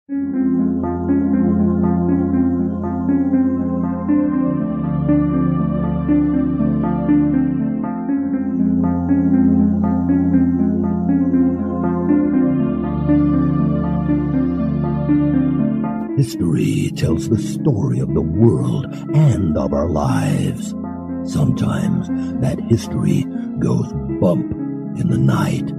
History tells the story of the world and of our lives. Sometimes that history goes bump in the night.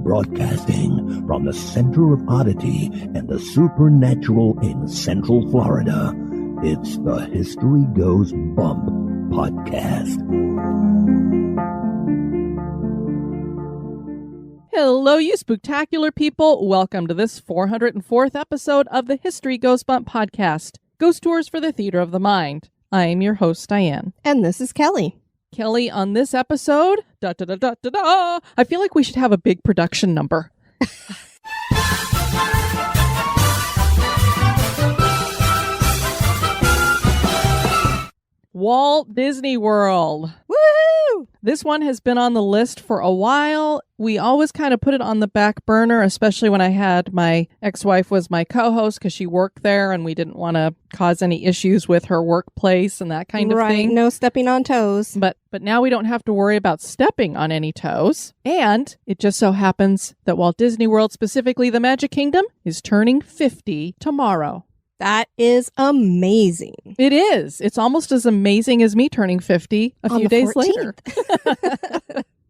Broadcasting from the center of Oddity and the supernatural in Central Florida, it's the History Goes Bump podcast. Hello, you spooktacular people. Welcome to this 404th episode of the History Goes Bump podcast, Ghost Tours for the Theater of the Mind. I am your host, Diane. And this is Kelly. Kelly, on this episode, I feel like we should have a big production number. Walt Disney World. Woo! This one has been on the list for a while. We always kind of put it on the back burner, especially when I had my ex-wife was my co-host because she worked there and we didn't want to cause any issues with her workplace and that kind of thing. Right, no stepping on toes. But now we don't have to worry about stepping on any toes. And it just so happens that Walt Disney World, specifically the Magic Kingdom, is turning 50 tomorrow. That is amazing. It is. It's almost as amazing as me turning 50 a few days later.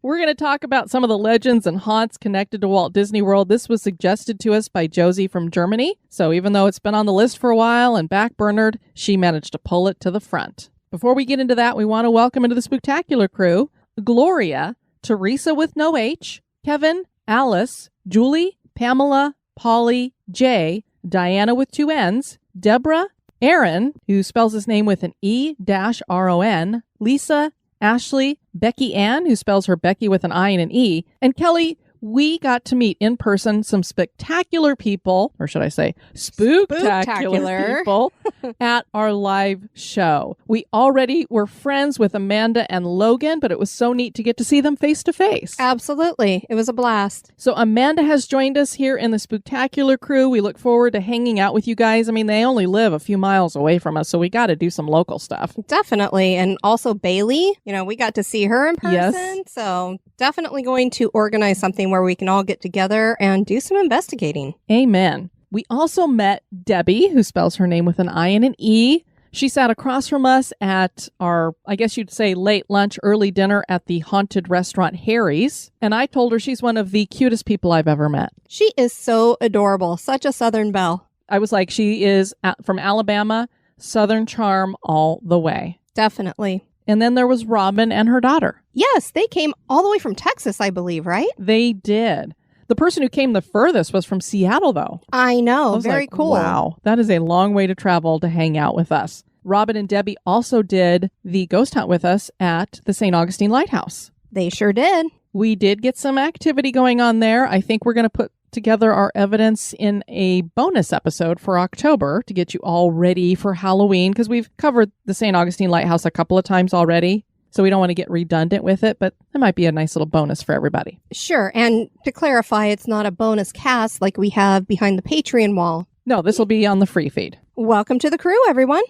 We're going to talk about some of the legends and haunts connected to Walt Disney World. This was suggested to us by Josi from Germany. So even though it's been on the list for a while and backburnered, she managed to pull it to the front. Before we get into that, we want to welcome into the Spooktacular crew, Gloria, Teresa with no H, Kevin, Alice, Julie, Pamela, Polly, Jay, Diana with 2 N's, Deborah, Aaron, who spells his name with an E-R-O-N, Lisa, Ashley, Becky Ann, who spells her Becky with an I and an E, and Kelly. We got to meet in person some spectacular people, or should I say spooktacular people, at our live show. We already were friends with Amanda and Logan, but it was so neat to get to see them face to face. Absolutely. It was a blast. So Amanda has joined us here in the Spooktacular crew. We look forward to hanging out with you guys. I mean, they only live a few miles away from us, so we got to do some local stuff. Definitely. And also Bailey, we got to see her in person. Yes. So definitely going to organize something where we can all get together and do some investigating. Amen. We also met Debbie, who spells her name with an I and an E. She sat across from us at our, I guess you'd say, late lunch, early dinner at the haunted restaurant Harry's. And I told her she's one of the cutest people I've ever met. She is so adorable. Such a Southern belle. I was like, she is from Alabama, Southern charm all the way. Definitely. And then there was Robin and her daughter. Yes, they came all the way from Texas, I believe, right? They did. The person who came the furthest was from Seattle, though. I know. Very cool. Wow. That is a long way to travel to hang out with us. Robin and Debbie also did the ghost hunt with us at the St. Augustine Lighthouse. They sure did. We did get some activity going on there. I think we're going to put together our evidence in a bonus episode for October to get you all ready for Halloween, because we've covered the St. Augustine Lighthouse a couple of times already. So we don't want to get redundant with it, but it might be a nice little bonus for everybody. Sure. And to clarify, it's not a bonus cast like we have behind the Patreon wall. No, this will be on the free feed. Welcome to the crew, everyone.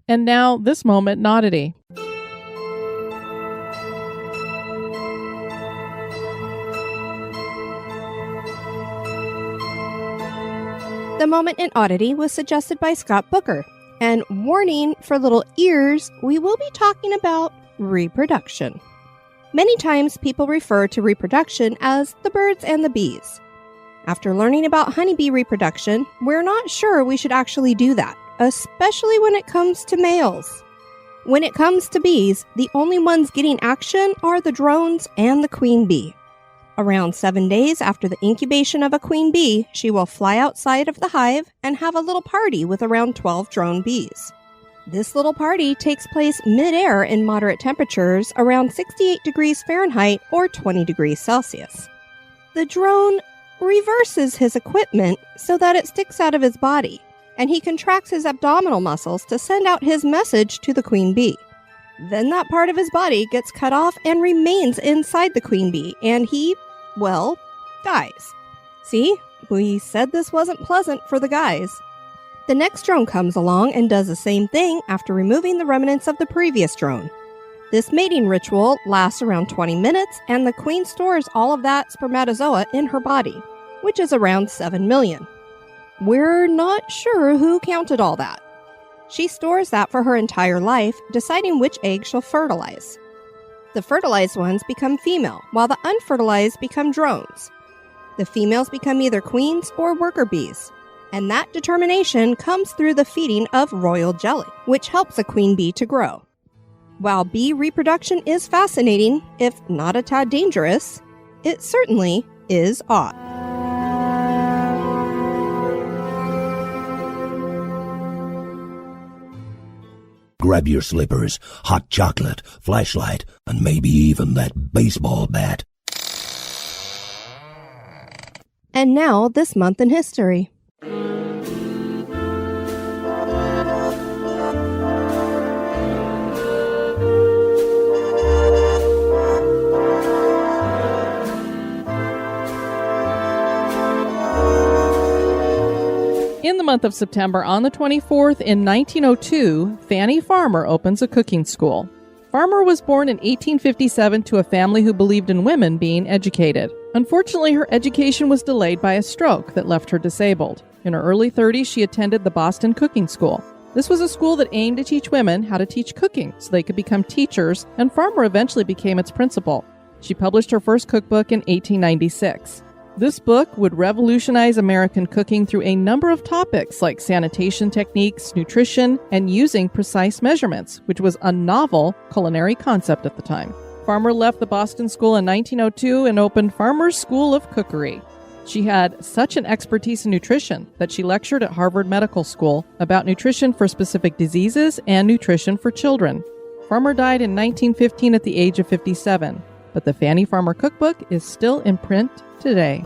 And now this moment in Oddity. The moment in Oddity was suggested by Scott Booker. And warning for little ears, we will be talking about reproduction. Many times people refer to reproduction as the birds and the bees. After learning about honeybee reproduction, we're not sure we should actually do that, especially when it comes to males. When it comes to bees, the only ones getting action are the drones and the queen bee. Around 7 days after the incubation of a queen bee, she will fly outside of the hive and have a little party with around 12 drone bees. This little party takes place mid-air in moderate temperatures around 68 degrees Fahrenheit or 20 degrees Celsius. The drone reverses his equipment so that it sticks out of his body, and he contracts his abdominal muscles to send out his message to the queen bee. Then that part of his body gets cut off and remains inside the queen bee, and he, well, dies. See, we said this wasn't pleasant for the guys. The next drone comes along and does the same thing after removing the remnants of the previous drone. This mating ritual lasts around 20 minutes, and the queen stores all of that spermatozoa in her body, which is around 7 million. We're not sure who counted all that. She stores that for her entire life, deciding which egg she'll fertilize. The fertilized ones become female, while the unfertilized become drones. The females become either queens or worker bees, and that determination comes through the feeding of royal jelly, which helps a queen bee to grow. While bee reproduction is fascinating, if not a tad dangerous, it certainly is odd. Grab your slippers, hot chocolate, flashlight, and maybe even that baseball bat. And now, this month in history. In the month of September, on the 24th in 1902, Fannie Farmer opens a cooking school. Farmer was born in 1857 to a family who believed in women being educated. Unfortunately, her education was delayed by a stroke that left her disabled. In her early 30s, she attended the Boston Cooking School. This was a school that aimed to teach women how to teach cooking so they could become teachers, and Farmer eventually became its principal. She published her first cookbook in 1896. This book would revolutionize American cooking through a number of topics like sanitation techniques, nutrition, and using precise measurements, which was a novel culinary concept at the time. Farmer left the Boston School in 1902 and opened Farmer's School of Cookery. She had such an expertise in nutrition that she lectured at Harvard Medical School about nutrition for specific diseases and nutrition for children. Farmer died in 1915 at the age of 57, but the Fannie Farmer Cookbook is still in print today.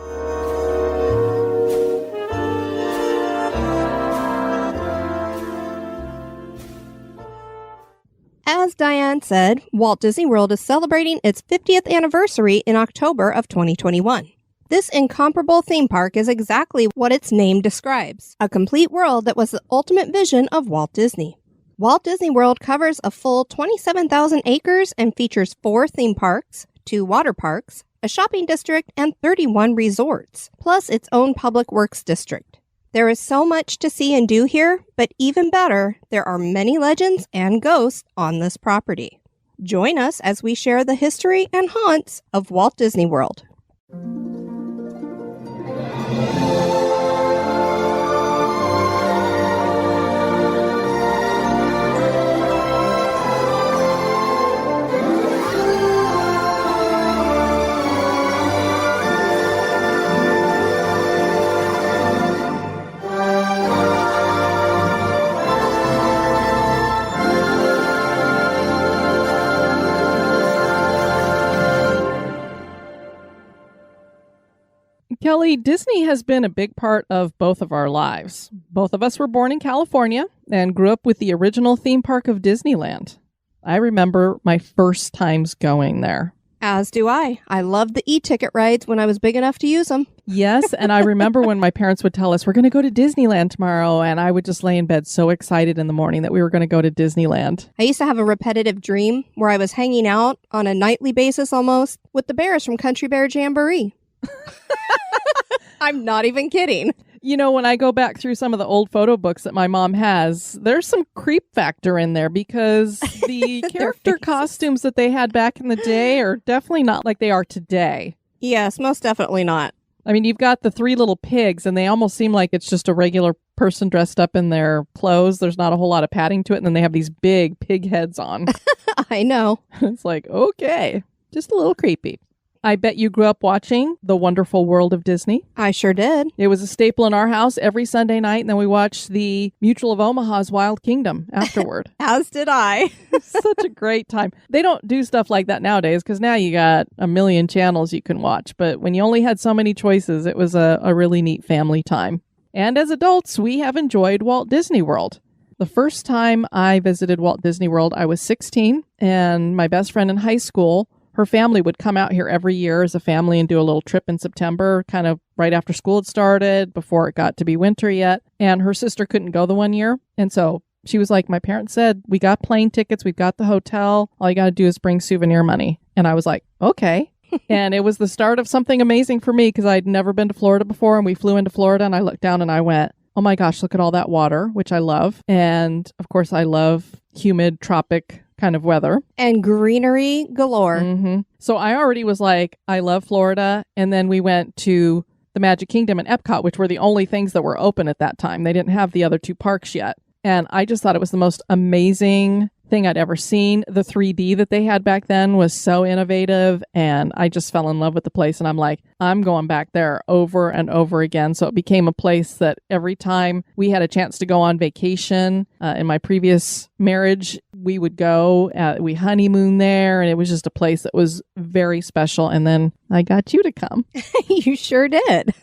As Diane said, Walt Disney World is celebrating its 50th anniversary in October of 2021. This incomparable theme park is exactly what its name describes, a complete world that was the ultimate vision of Walt Disney. Walt Disney World covers a full 27,000 acres and features 4 theme parks, 2 water parks, a shopping district, and 31 resorts, plus its own public works district. There is so much to see and do here, but even better, there are many legends and ghosts on this property. Join us as we share the history and haunts of Walt Disney World. Kelly, Disney has been a big part of both of our lives. Both of us were born in California and grew up with the original theme park of Disneyland. I remember my first times going there. As do I. I loved the e-ticket rides when I was big enough to use them. Yes, and I remember when my parents would tell us, we're going to go to Disneyland tomorrow, and I would just lay in bed so excited in the morning that we were going to go to Disneyland. I used to have a repetitive dream where I was hanging out on a nightly basis almost with the bears from Country Bear Jamboree. I'm not even kidding. You know, when I go back through some of the old photo books that my mom has, there's some creep factor in there because the character costumes that they had back in the day are definitely not like they are today. Yes, most definitely not. I mean, you've got the 3 little pigs, and they almost seem like it's just a regular person dressed up in their clothes. There's not a whole lot of padding to it, and then they have these big pig heads on. I know. It's like, okay, just a little creepy. I bet you grew up watching The Wonderful World of Disney. I sure did. It was a staple in our house every Sunday night, and then we watched the Mutual of Omaha's Wild Kingdom afterward. As did I. Such a great time. They don't do stuff like that nowadays because now you got a million channels you can watch. But when you only had so many choices, it was a really neat family time. And as adults, we have enjoyed Walt Disney World. The first time I visited Walt Disney World, I was 16, and my best friend in high school, her family would come out here every year as a family and do a little trip in September, kind of right after school had started, before it got to be winter yet. And her sister couldn't go the one year. And so she was like, my parents said, we got plane tickets, we've got the hotel. All you got to do is bring souvenir money. And I was like, okay. And it was the start of something amazing for me because I'd never been to Florida before. And we flew into Florida and I looked down and I went, oh my gosh, look at all that water, which I love. And of course, I love humid tropic kind of weather. And greenery galore. Mm-hmm. So I already was like, I love Florida. And then we went to the Magic Kingdom and Epcot, which were the only things that were open at that time. They didn't have the other two parks yet. And I just thought it was the most amazing thing I'd ever seen. The 3D that they had back then was so innovative, and I just fell in love with the place. And I'm like, I'm going back there over and over again. So it became a place that every time we had a chance to go on vacation, in my previous marriage, we would go. We honeymoon there, and it was just a place that was very special. And then I got you to come. You sure did.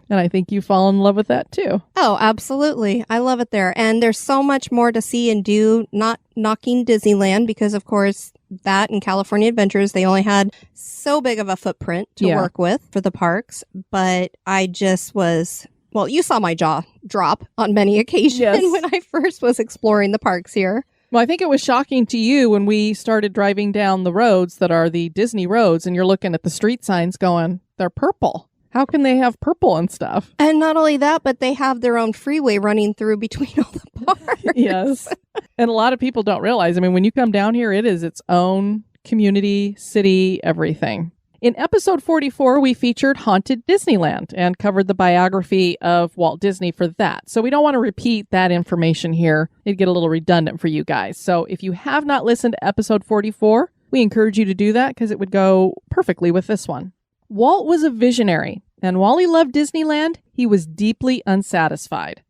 And I think you fall in love with that too. Oh, absolutely. I love it there. And there's so much more to see and do, not knocking Disneyland, because of course that and California Adventures, they only had so big of a footprint to work with for the parks. But I just was, well, you saw my jaw drop on many occasions when I first was exploring the parks here. Well, I think it was shocking to you when we started driving down the roads that are the Disney roads and you're looking at the street signs going, they're purple. How can they have purple and stuff? And not only that, but they have their own freeway running through between all the parks. Yes. And a lot of people don't realize, I mean, when you come down here, it is its own community, city, everything. In episode 44, we featured Haunted Disneyland and covered the biography of Walt Disney for that. So we don't want to repeat that information here. It'd get a little redundant for you guys. So if you have not listened to episode 44, we encourage you to do that because it would go perfectly with this one. Walt was a visionary, and while he loved Disneyland, he was deeply unsatisfied.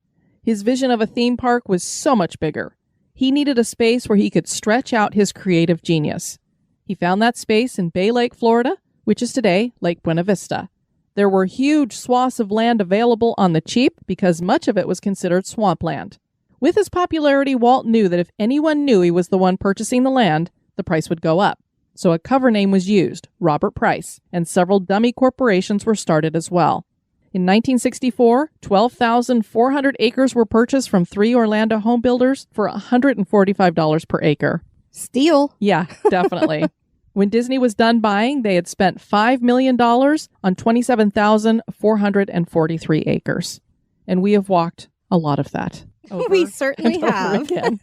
His vision of a theme park was so much bigger. He needed a space where he could stretch out his creative genius. He found that space in Bay Lake, Florida, which is today Lake Buena Vista. There were huge swaths of land available on the cheap because much of it was considered swampland. With his popularity, Walt knew that if anyone knew he was the one purchasing the land, the price would go up. So a cover name was used, Robert Price, and several dummy corporations were started as well. In 1964, 12,400 acres were purchased from 3 Orlando home builders for $145 per acre. Steal. Yeah, definitely. When Disney was done buying, they had spent $5 million on 27,443 acres. And we have walked a lot of that. We certainly have. Again.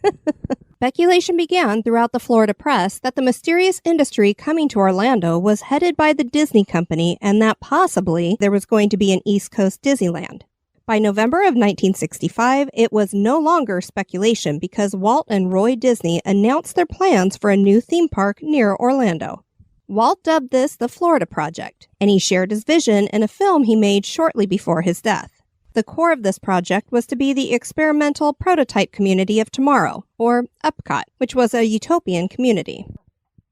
Speculation began throughout the Florida press that the mysterious industry coming to Orlando was headed by the Disney Company and that possibly there was going to be an East Coast Disneyland. By November of 1965, it was no longer speculation because Walt and Roy Disney announced their plans for a new theme park near Orlando. Walt dubbed this the Florida Project, and he shared his vision in a film he made shortly before his death. The core of this project was to be the experimental prototype community of tomorrow, or Epcot, which was a utopian community.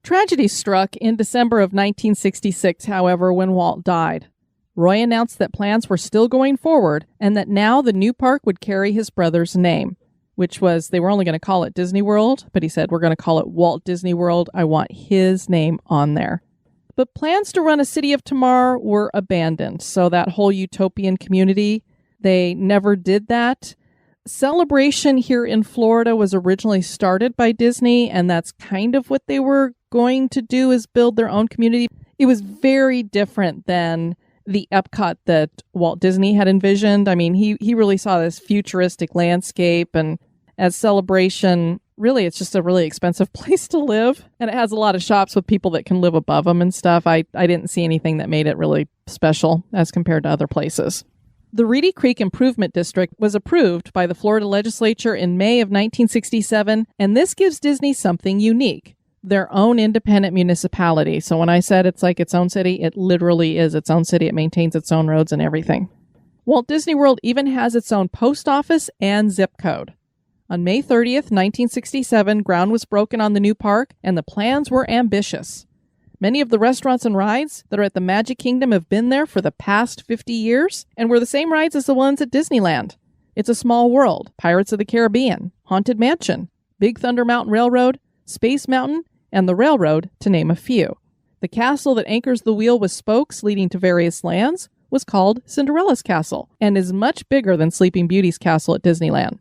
Tragedy struck in December of 1966, however, when Walt died. Roy announced that plans were still going forward and that now the new park would carry his brother's name, which was, they were only going to call it Disney World, but he said, we're going to call it Walt Disney World. I want his name on there. But plans to run a City of Tomorrow were abandoned, so that whole utopian community, they never did that. Celebration here in Florida was originally started by Disney, and that's kind of what they were going to do, is build their own community. It was very different than the Epcot that Walt Disney had envisioned. I mean, he really saw this futuristic landscape, and as Celebration, really, it's just a really expensive place to live, and it has a lot of shops with people that can live above them and stuff. I didn't see anything that made it really special as compared to other places. The Reedy Creek Improvement District was approved by the Florida legislature in May of 1967, and this gives Disney something unique, their own independent municipality. So when I said it's like its own city, it literally is its own city. It maintains its own roads and everything. Walt Disney World even has its own post office and zip code. On May 30th, 1967, ground was broken on the new park, and the plans were ambitious. Many of the restaurants and rides that are at the Magic Kingdom have been there for the past 50 years and were the same rides as the ones at Disneyland. It's a Small World, Pirates of the Caribbean, Haunted Mansion, Big Thunder Mountain Railroad, Space Mountain, and the Railroad, to name a few. The castle that anchors the wheel with spokes leading to various lands was called Cinderella's Castle and is much bigger than Sleeping Beauty's castle at Disneyland.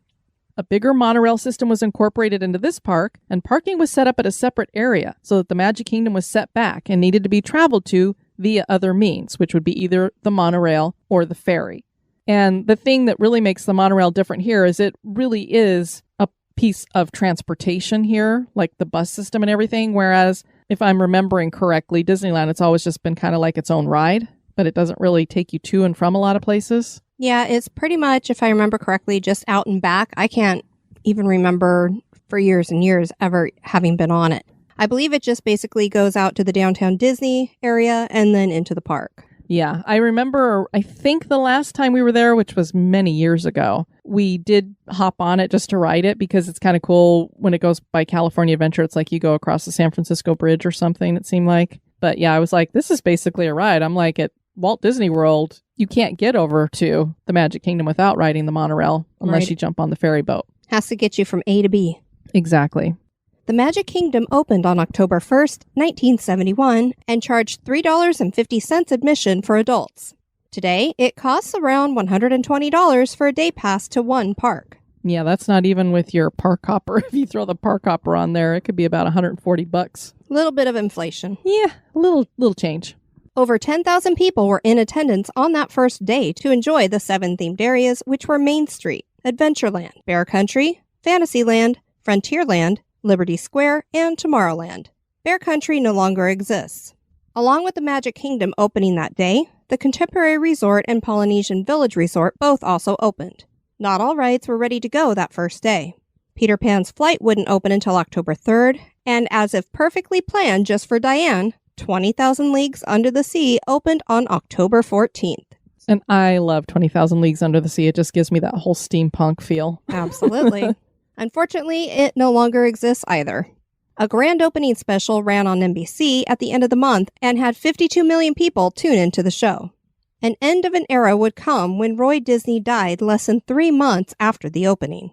A bigger monorail system was incorporated into this park, and parking was set up at a separate area so that the Magic Kingdom was set back and needed to be traveled to via other means, which would be either the monorail or the ferry. And the thing that really makes the monorail different here is it really is a piece of transportation here, like the bus system and everything, whereas if I'm remembering correctly, Disneyland, it's always just been kind of like its own ride, but it doesn't really take you to and from a lot of places. Yeah, it's pretty much, if I remember correctly, just out and back. I can't even remember for years and years ever having been on it. I believe it just basically goes out to the downtown Disney area and then into the park. Yeah, I remember, I think the last time we were there, which was many years ago, we did hop on it just to ride it because it's kind of cool when it goes by California Adventure. It's like you go across the San Francisco Bridge or something, it seemed like. But yeah, I was like, this is basically a ride. I'm like, at Walt Disney World, you can't get over to the Magic Kingdom without riding the monorail unless you jump on the ferry boat. Has to get you from A to B. Exactly. The Magic Kingdom opened on October 1st, 1971, and charged $3.50 admission for adults. Today, it costs around $120 for a day pass to one park. Yeah, that's not even with your park hopper. If you throw the park hopper on there, it could be about $140. A little bit of inflation. Yeah, a little change. Over 10,000 people were in attendance on that first day to enjoy the 7 themed areas, which were Main Street, Adventureland, Bear Country, Fantasyland, Frontierland, Liberty Square, and Tomorrowland. Bear Country no longer exists. Along with the Magic Kingdom opening that day, the Contemporary Resort and Polynesian Village Resort both also opened. Not all rides were ready to go that first day. Peter Pan's flight wouldn't open until October 3rd, and as if perfectly planned just for Diane, 20,000 Leagues Under the Sea opened on October 14th. And I love 20,000 Leagues Under the Sea. It just gives me that whole steampunk feel. Absolutely. Unfortunately, it no longer exists either. A grand opening special ran on NBC at the end of the month and had 52 million people tune into the show. An end of an era would come when Roy Disney died less than 3 months after the opening.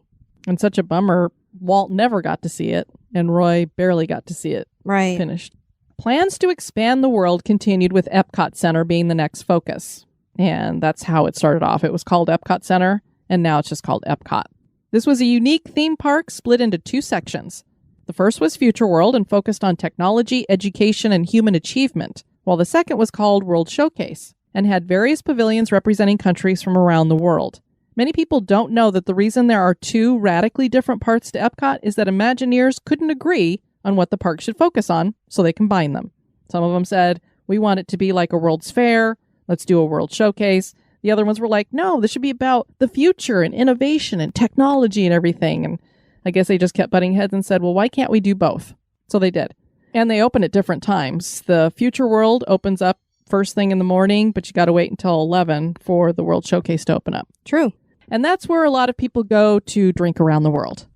And such a bummer, Walt never got to see it, and Roy barely got to see it finished. Plans to expand the world continued with Epcot Center being the next focus. And that's how it started off. It was called Epcot Center, and now it's just called Epcot. This was a unique theme park split into 2 sections. The first was Future World and focused on technology, education, and human achievement, while the second was called World Showcase and had various pavilions representing countries from around the world. Many people don't know that the reason there are 2 radically different parts to Epcot is that Imagineers couldn't agree on what the park should focus on, so they combined them. Some of them said, we want it to be like a World's Fair, let's do a World Showcase. The other ones were like, no, this should be about the future and innovation and technology and everything. And I guess they just kept butting heads and said, well, why can't we do both? So they did. And they open at different times. The Future World opens up first thing in the morning, but you got to wait until 11 for the World Showcase to open up. True. And that's where a lot of people go to drink around the world.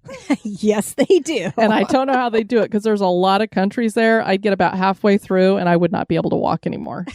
Yes, they do. And I don't know how they do it because there's a lot of countries there. I'd get about halfway through and I would not be able to walk anymore.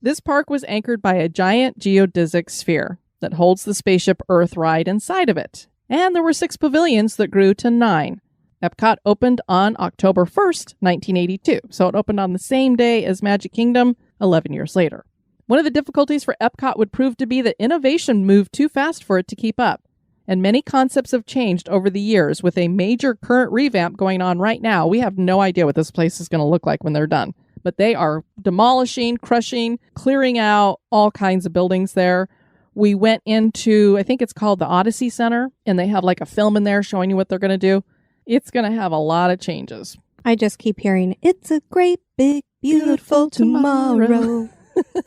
This park was anchored by a giant geodesic sphere that holds the spaceship Earth ride inside of it. And there were 6 pavilions that grew to 9. Epcot opened on October 1st, 1982. So it opened on the same day as Magic Kingdom 11 years later. One of the difficulties for Epcot would prove to be that innovation moved too fast for it to keep up. And many concepts have changed over the years. With a major current revamp going on right now, we have no idea what this place is going to look like when they're done. But they are demolishing, crushing, clearing out all kinds of buildings there. We went into, I think it's called the Odyssey Center, and they have like a film in there showing you what they're going to do. It's going to have a lot of changes. I just keep hearing, it's a great, big, beautiful tomorrow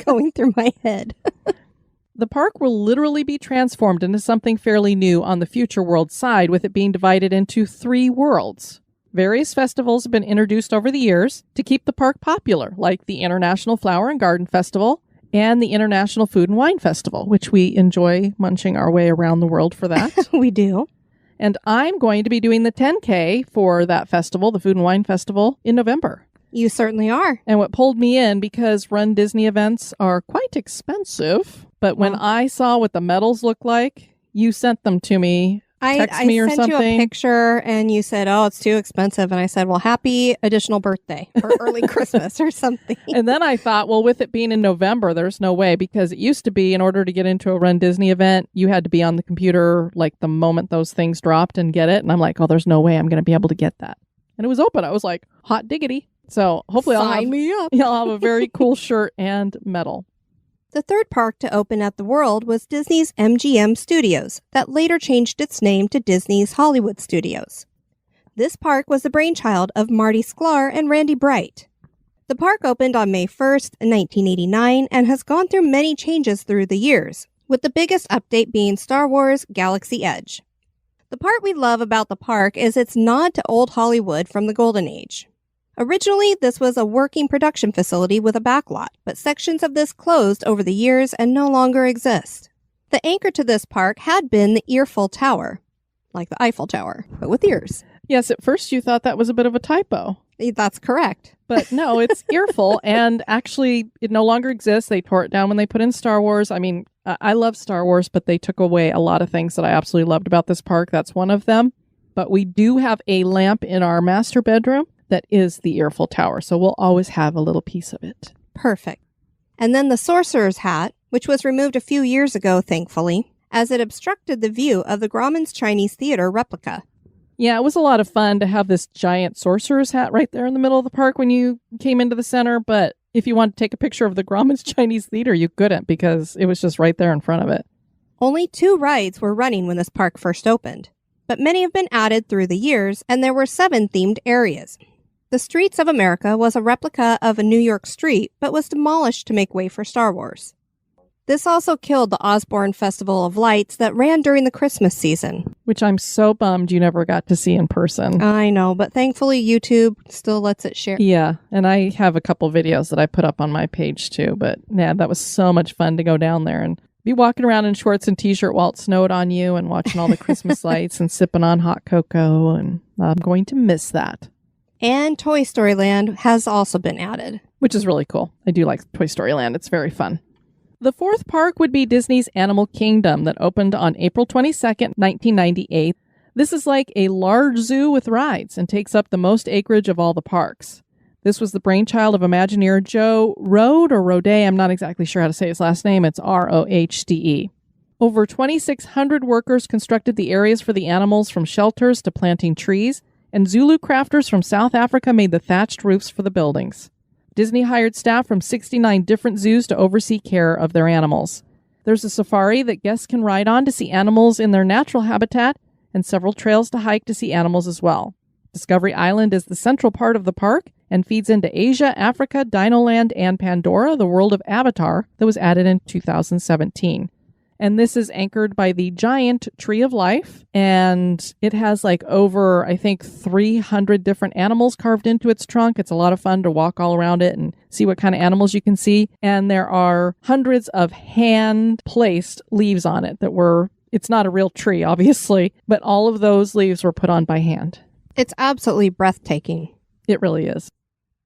going through my head. The park will literally be transformed into something fairly new on the Future World side, with it being divided into 3 worlds. Various festivals have been introduced over the years to keep the park popular, like the International Flower and Garden Festival and the International Food and Wine Festival, which we enjoy munching our way around the world for that. We do. And I'm going to be doing the 10K for that festival, the Food and Wine Festival, in November. You certainly are. And what pulled me in, because Run Disney events are quite expensive, but when I saw what the medals look like, you sent them to me. text me or I sent something. you a picture and you said, oh, it's too expensive. And I said, well, happy additional birthday or early Christmas or something. And then I thought, well, with it being in November, there's no way, because it used to be in order to get into a Run Disney event, you had to be on the computer like the moment those things dropped and get it. And I'm like, oh, there's no way I'm going to be able to get that. And it was open. I was like, hot diggity. So hopefully Sign me up. I'll have a very cool shirt and medal. The third park to open at the world was Disney's MGM Studios, that later changed its name to Disney's Hollywood Studios. This park was the brainchild of Marty Sklar and Randy Bright. The park opened on May 1st, 1989, and has gone through many changes through the years, with the biggest update being Star Wars Galaxy Edge. The part we love about the park is its nod to old Hollywood from the Golden Age. Originally, this was a working production facility with a backlot, but sections of this closed over the years and no longer exist. The anchor to this park had been the Earful Tower, like the Eiffel Tower, but with ears. Yes, at first you thought that was a bit of a typo. That's correct. But no, it's Earful, and actually it no longer exists. They tore it down when they put in Star Wars. I mean, I love Star Wars, but they took away a lot of things that I absolutely loved about this park. That's one of them. But we do have a lamp in our master bedroom that is the Earful Tower, so we'll always have a little piece of it. Perfect. And then the Sorcerer's Hat, which was removed a few years ago, thankfully, as it obstructed the view of the Grauman's Chinese Theater replica. Yeah, it was a lot of fun to have this giant sorcerer's hat right there in the middle of the park when you came into the center, but if you wanted to take a picture of the Grauman's Chinese Theater, you couldn't because it was just right there in front of it. Only 2 rides were running when this park first opened, but many have been added through the years, and there were 7 themed areas. The Streets of America was a replica of a New York street, but was demolished to make way for Star Wars. This also killed the Osborne Festival of Lights that ran during the Christmas season. Which I'm so bummed you never got to see in person. I know, but thankfully YouTube still lets it share. Yeah, and I have a couple videos that I put up on my page too, but yeah, that was so much fun to go down there and be walking around in shorts and t-shirt while it snowed on you and watching all the Christmas lights and sipping on hot cocoa, and I'm going to miss that. And Toy Story Land has also been added. Which is really cool. I do like Toy Story Land. It's very fun. The fourth park would be Disney's Animal Kingdom that opened on April 22nd, 1998. This is like a large zoo with rides and takes up the most acreage of all the parks. This was the brainchild of Imagineer Joe Rohde. I'm not exactly sure how to say his last name. It's Rohde. Over 2,600 workers constructed the areas for the animals, from shelters to planting trees, and Zulu crafters from South Africa made the thatched roofs for the buildings. Disney hired staff from 69 different zoos to oversee care of their animals. There's a safari that guests can ride on to see animals in their natural habitat, and several trails to hike to see animals as well. Discovery Island is the central part of the park and feeds into Asia, Africa, Dinoland, and Pandora, the world of Avatar, that was added in 2017. And this is anchored by the giant Tree of Life, and it has like over, I think, 300 different animals carved into its trunk. It's a lot of fun to walk all around it and see what kind of animals you can see. And there are hundreds of hand-placed leaves on it it's not a real tree, obviously, but all of those leaves were put on by hand. It's absolutely breathtaking. It really is.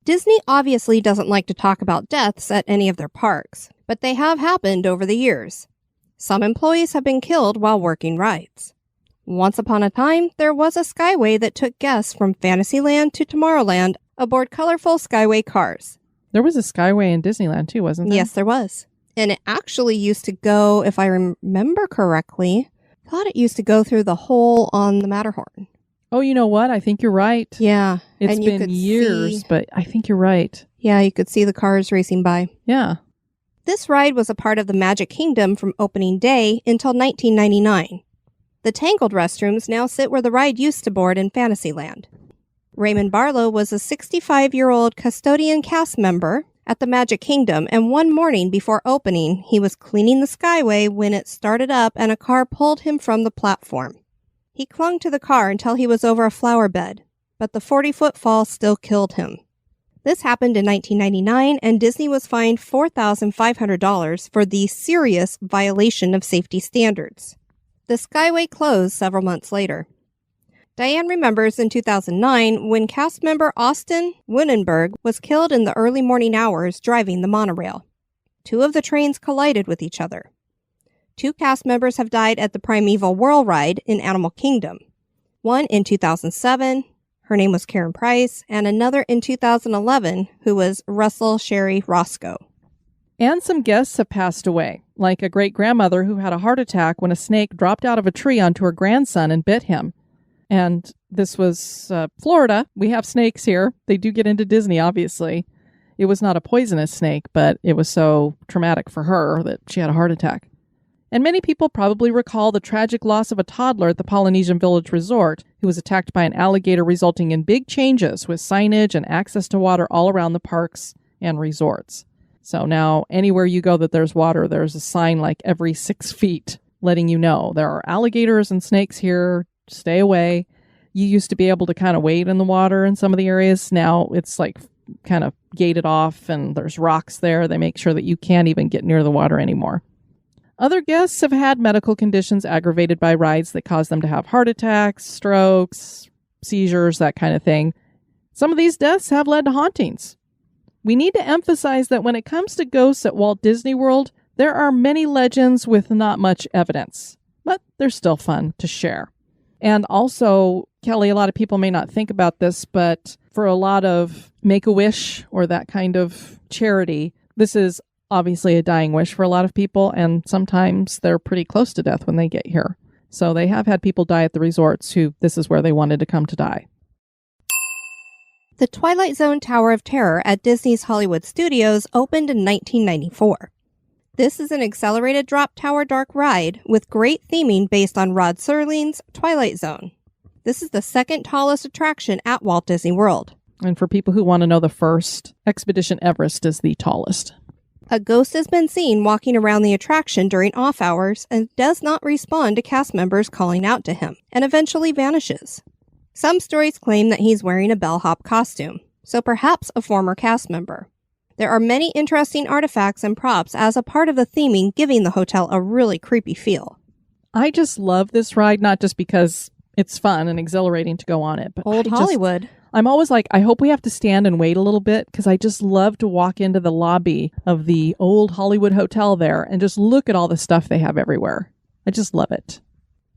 Disney obviously doesn't like to talk about deaths at any of their parks, but they have happened over the years. Some employees have been killed while working rides. Once upon a time, there was a Skyway that took guests from Fantasyland to Tomorrowland aboard colorful Skyway cars. There was a Skyway in Disneyland too, wasn't there? Yes, there was. And it actually used to go, if I remember correctly, I thought it used to go through the hole on the Matterhorn. Oh, you know what? I think you're right. Yeah. It's been years, but I think you're right. Yeah, you could see the cars racing by. Yeah. This ride was a part of the Magic Kingdom from opening day until 1999. The Tangled restrooms now sit where the ride used to board in Fantasyland. Raymond Barlow was a 65-year-old custodian cast member at the Magic Kingdom, and one morning before opening, he was cleaning the Skyway when it started up and a car pulled him from the platform. He clung to the car until he was over a flower bed, but the 40-foot fall still killed him. This happened in 1999, and Disney was fined $4,500 for the serious violation of safety standards. The Skyway closed several months later. Diane remembers in 2009 when cast member Austin Winenberg was killed in the early morning hours driving the monorail. 2 of the trains collided with each other. 2 cast members have died at the Primeval Whirl ride in Animal Kingdom. One in 2007, her name was Karen Price, and another in 2011, who was Russell Sherry Roscoe. And some guests have passed away, like a great-grandmother who had a heart attack when a snake dropped out of a tree onto her grandson and bit him. And this was Florida. We have snakes here. They do get into Disney, obviously. It was not a poisonous snake, but it was so traumatic for her that she had a heart attack. And many people probably recall the tragic loss of a toddler at the Polynesian Village Resort who was attacked by an alligator, resulting in big changes with signage and access to water all around the parks and resorts. So now anywhere you go that there's water, there's a sign like every 6 feet letting you know there are alligators and snakes here. Stay away. You used to be able to kind of wade in the water in some of the areas. Now it's like kind of gated off and there's rocks there. They make sure that you can't even get near the water anymore. Other guests have had medical conditions aggravated by rides that cause them to have heart attacks, strokes, seizures, that kind of thing. Some of these deaths have led to hauntings. We need to emphasize that when it comes to ghosts at Walt Disney World, there are many legends with not much evidence, but they're still fun to share. And also, Kelly, a lot of people may not think about this, but for a lot of Make-A-Wish or that kind of charity, this is obviously a dying wish for a lot of people, and sometimes they're pretty close to death when they get here. So they have had people die at the resorts who this is where they wanted to come to die. The Twilight Zone Tower of Terror at Disney's Hollywood Studios opened in 1994. This is an accelerated drop tower dark ride with great theming based on Rod Serling's Twilight Zone. This is the second tallest attraction at Walt Disney World. And for people who want to know the first, Expedition Everest is the tallest. A ghost has been seen walking around the attraction during off hours and does not respond to cast members calling out to him, and eventually vanishes. Some stories claim that he's wearing a bellhop costume, so perhaps a former cast member. There are many interesting artifacts and props as a part of the theming, giving the hotel a really creepy feel. I just love this ride, not just because it's fun and exhilarating to go on it, but Old Hollywood. I'm always like, I hope we have to stand and wait a little bit, because I just love to walk into the lobby of the Old Hollywood Hotel there and just look at all the stuff they have everywhere. I just love it.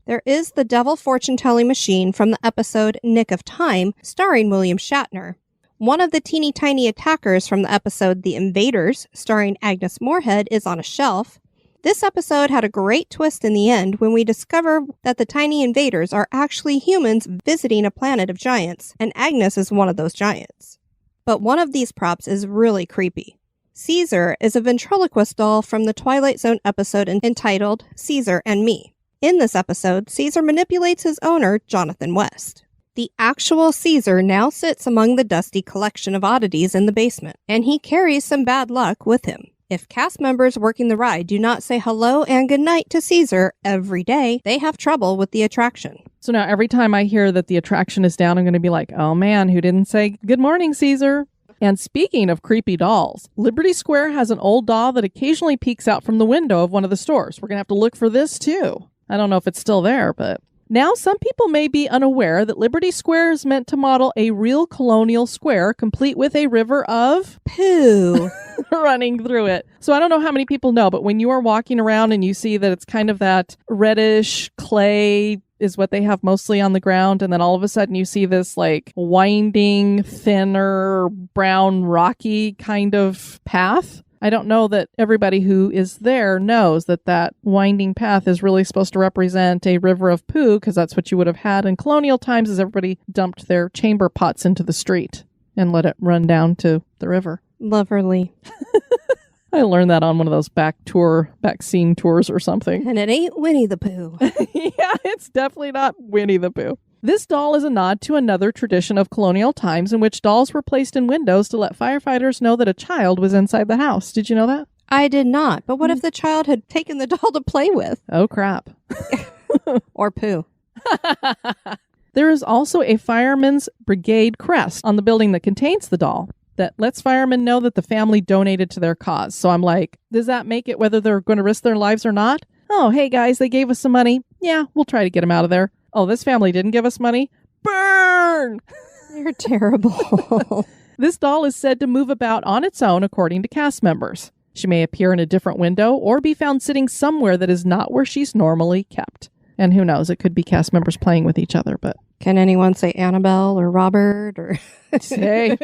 There is the devil fortune-telling machine from the episode Nick of Time, starring William Shatner. One of the teeny tiny attackers from the episode The Invaders, starring Agnes Moorehead, is on a shelf. This episode had a great twist in the end when we discover that the tiny invaders are actually humans visiting a planet of giants, and Agnes is one of those giants. But one of these props is really creepy. Caesar is a ventriloquist doll from the Twilight Zone episode entitled Caesar and Me. In this episode, Caesar manipulates his owner, Jonathan West. The actual Caesar now sits among the dusty collection of oddities in the basement, and he carries some bad luck with him. If cast members working the ride do not say hello and goodnight to Caesar every day, they have trouble with the attraction. So now every time I hear that the attraction is down, I'm going to be like, oh man, who didn't say good morning, Caesar? And speaking of creepy dolls, Liberty Square has an old doll that occasionally peeks out from the window of one of the stores. We're going to have to look for this too. I don't know if it's still there, but now some people may be unaware that Liberty Square is meant to model a real colonial square, complete with a river of poo running through it. So I don't know how many people know, but when you are walking around and you see that it's kind of that reddish clay is what they have mostly on the ground, and then all of a sudden you see this like winding, thinner, brown, rocky kind of path. I don't know that everybody who is there knows that that winding path is really supposed to represent a river of poo, because that's what you would have had in colonial times, as everybody dumped their chamber pots into the street and let it run down to the river. Loverly. I learned that on one of those back scene tours or something. And it ain't Winnie the Pooh. Yeah, it's definitely not Winnie the Pooh. This doll is a nod to another tradition of colonial times in which dolls were placed in windows to let firefighters know that a child was inside the house. Did you know that? I did not. But what if the child had taken the doll to play with? Oh, crap. Or poo. There is also a fireman's brigade crest on the building that contains the doll that lets firemen know that the family donated to their cause. So I'm like, does that make it whether they're going to risk their lives or not? Oh, hey guys, they gave us some money. Yeah, we'll try to get them out of there. Oh, this family didn't give us money? Burn! You're terrible. This doll is said to move about on its own, according to cast members. She may appear in a different window or be found sitting somewhere that is not where she's normally kept. And who knows, it could be cast members playing with each other, but... Can anyone say Annabelle or Robert or... Hey,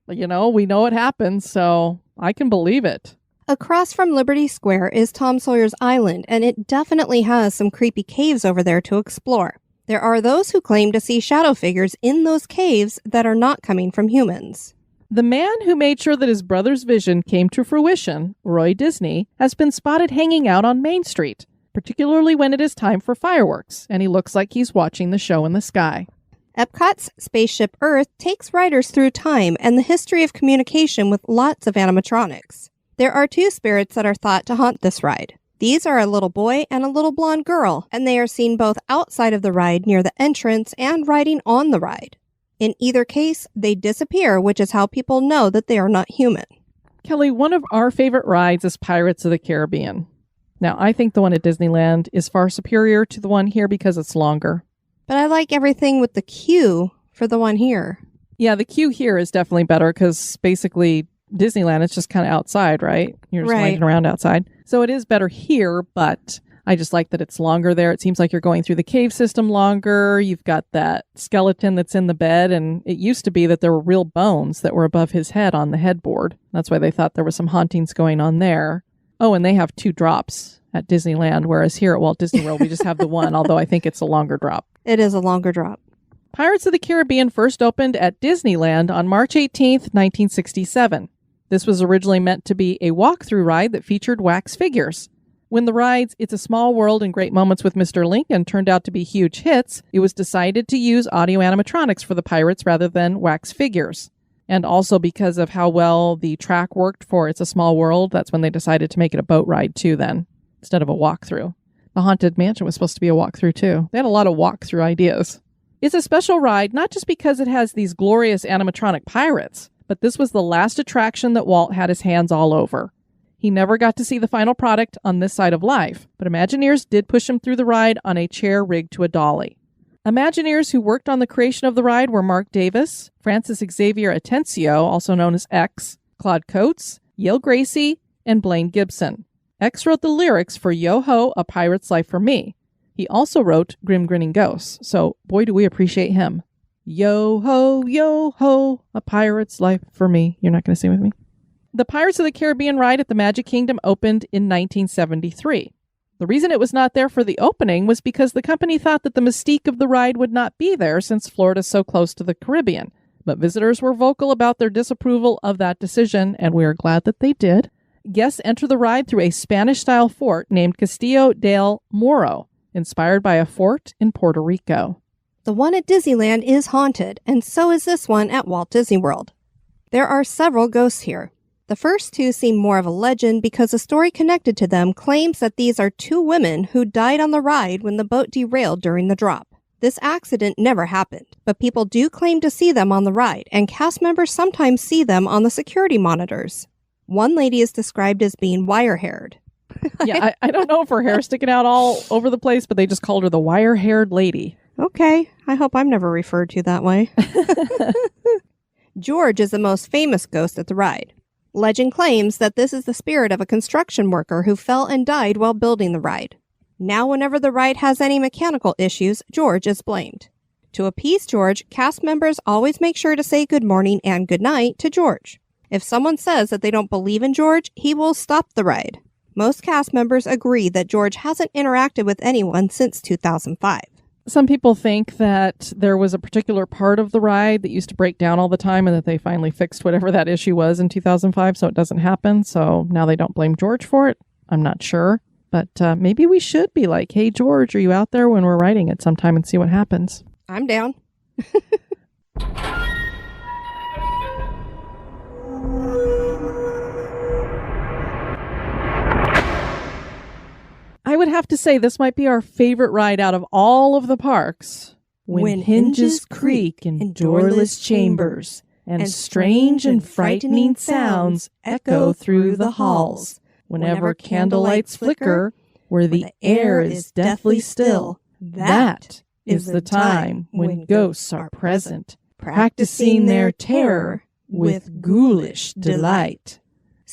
we know it happens, so I can believe it. Across from Liberty Square is Tom Sawyer's Island, and it definitely has some creepy caves over there to explore. There are those who claim to see shadow figures in those caves that are not coming from humans. The man who made sure that his brother's vision came to fruition, Roy Disney, has been spotted hanging out on Main Street, particularly when it is time for fireworks, and he looks like he's watching the show in the sky. Epcot's Spaceship Earth takes riders through time and the history of communication with lots of animatronics. There are two spirits that are thought to haunt this ride. These are a little boy and a little blonde girl, and they are seen both outside of the ride near the entrance and riding on the ride. In either case, they disappear, which is how people know that they are not human. Kelly, one of our favorite rides is Pirates of the Caribbean. Now, I think the one at Disneyland is far superior to the one here because it's longer. But I like everything with the queue for the one here. Yeah, the queue here is definitely better because basically Disneyland, it's just kind of outside, right? You're just wandering around outside. So it is better here, but I just like that it's longer there. It seems like you're going through the cave system longer. You've got that skeleton that's in the bed, and it used to be that there were real bones that were above his head on the headboard. That's why they thought there was some hauntings going on there. Oh, and they have 2 drops at Disneyland, whereas here at Walt Disney World, we just have the one, although I think it's a longer drop. It is a longer drop. Pirates of the Caribbean first opened at Disneyland on March 18th, 1967. This was originally meant to be a walk-through ride that featured wax figures. When the rides It's a Small World and Great Moments with Mr. Lincoln turned out to be huge hits, it was decided to use audio animatronics for the pirates rather than wax figures. And also because of how well the track worked for It's a Small World, that's when they decided to make it a boat ride too then, instead of a walk-through. The Haunted Mansion was supposed to be a walk-through too. They had a lot of walk-through ideas. It's a special ride, not just because it has these glorious animatronic pirates, but this was the last attraction that Walt had his hands all over. He never got to see the final product on this side of life, but Imagineers did push him through the ride on a chair rigged to a dolly. Imagineers who worked on the creation of the ride were Mark Davis, Francis Xavier Atencio, also known as X, Claude Coates, Yale Gracie, and Blaine Gibson. X wrote the lyrics for Yo-Ho, A Pirate's Life for Me. He also wrote Grim Grinning Ghosts, so boy do we appreciate him. Yo-ho, a pirate's life for me. You're not going to sing with me? The Pirates of the Caribbean ride at the Magic Kingdom opened in 1973. The reason it was not there for the opening was because the company thought that the mystique of the ride would not be there since Florida's so close to the Caribbean. But visitors were vocal about their disapproval of that decision, and we are glad that they did. Guests enter the ride through a Spanish-style fort named Castillo del Morro, inspired by a fort in Puerto Rico. The one at Disneyland is haunted, and so is this one at Walt Disney World. There are several ghosts here. The first 2 seem more of a legend because a story connected to them claims that these are 2 women who died on the ride when the boat derailed during the drop. This accident never happened, but people do claim to see them on the ride, and cast members sometimes see them on the security monitors. One lady is described as being wire-haired. Yeah, I don't know if her hair's sticking out all over the place, but they just called her the wire-haired lady. Okay, I hope I'm never referred to that way. George is the most famous ghost at the ride. Legend claims that this is the spirit of a construction worker who fell and died while building the ride. Now whenever the ride has any mechanical issues, George is blamed. To appease George, cast members always make sure to say good morning and good night to George. If someone says that they don't believe in George, he will stop the ride. Most cast members agree that George hasn't interacted with anyone since 2005. Some people think that there was a particular part of the ride that used to break down all the time and that they finally fixed whatever that issue was in 2005 so it doesn't happen. So now they don't blame George for it. I'm not sure. But maybe we should be like, hey, George, are you out there when we're riding it sometime and see what happens? I'm down. I would have to say this might be our favorite ride out of all of the parks. When hinges creak in doorless chambers, and strange and frightening sounds echo through the halls. Whenever candlelights flicker, where the air is deathly still, that is the time when ghosts are present, practicing their terror with ghoulish delight.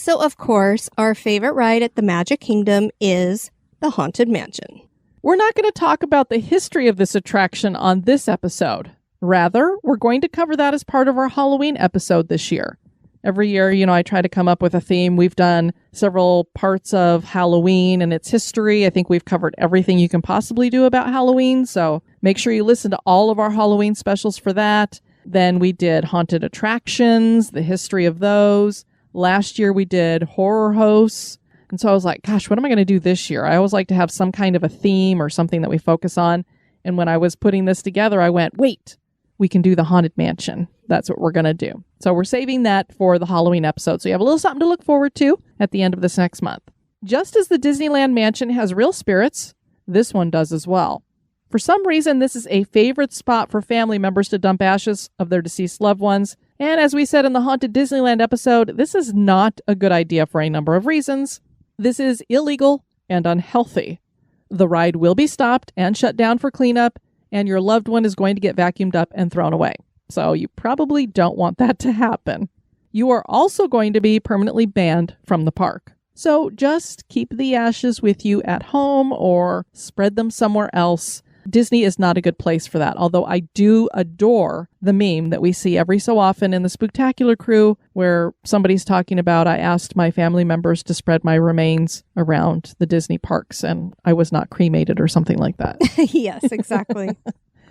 So, of course, our favorite ride at the Magic Kingdom is the Haunted Mansion. We're not going to talk about the history of this attraction on this episode. Rather, we're going to cover that as part of our Halloween episode this year. Every year, I try to come up with a theme. We've done several parts of Halloween and its history. I think we've covered everything you can possibly do about Halloween, so make sure you listen to all of our Halloween specials for that. Then we did haunted attractions, the history of those. Last year we did horror hosts. And so I was like, gosh, what am I going to do this year? I always like to have some kind of a theme or something that we focus on. And when I was putting this together, I went, wait, we can do the Haunted Mansion. That's what we're going to do. So we're saving that for the Halloween episode. So you have a little something to look forward to at the end of this next month. Just as the Disneyland Mansion has real spirits, this one does as well. For some reason, this is a favorite spot for family members to dump ashes of their deceased loved ones. And as we said in the Haunted Disneyland episode, this is not a good idea for a number of reasons. This is illegal and unhealthy. The ride will be stopped and shut down for cleanup, and your loved one is going to get vacuumed up and thrown away. So you probably don't want that to happen. You are also going to be permanently banned from the park. So just keep the ashes with you at home or spread them somewhere else. Disney is not a good place for that, although I do adore the meme that we see every so often in the Spooktacular crew where somebody's talking about, I asked my family members to spread my remains around the Disney parks and I was not cremated or something like that. Yes, exactly.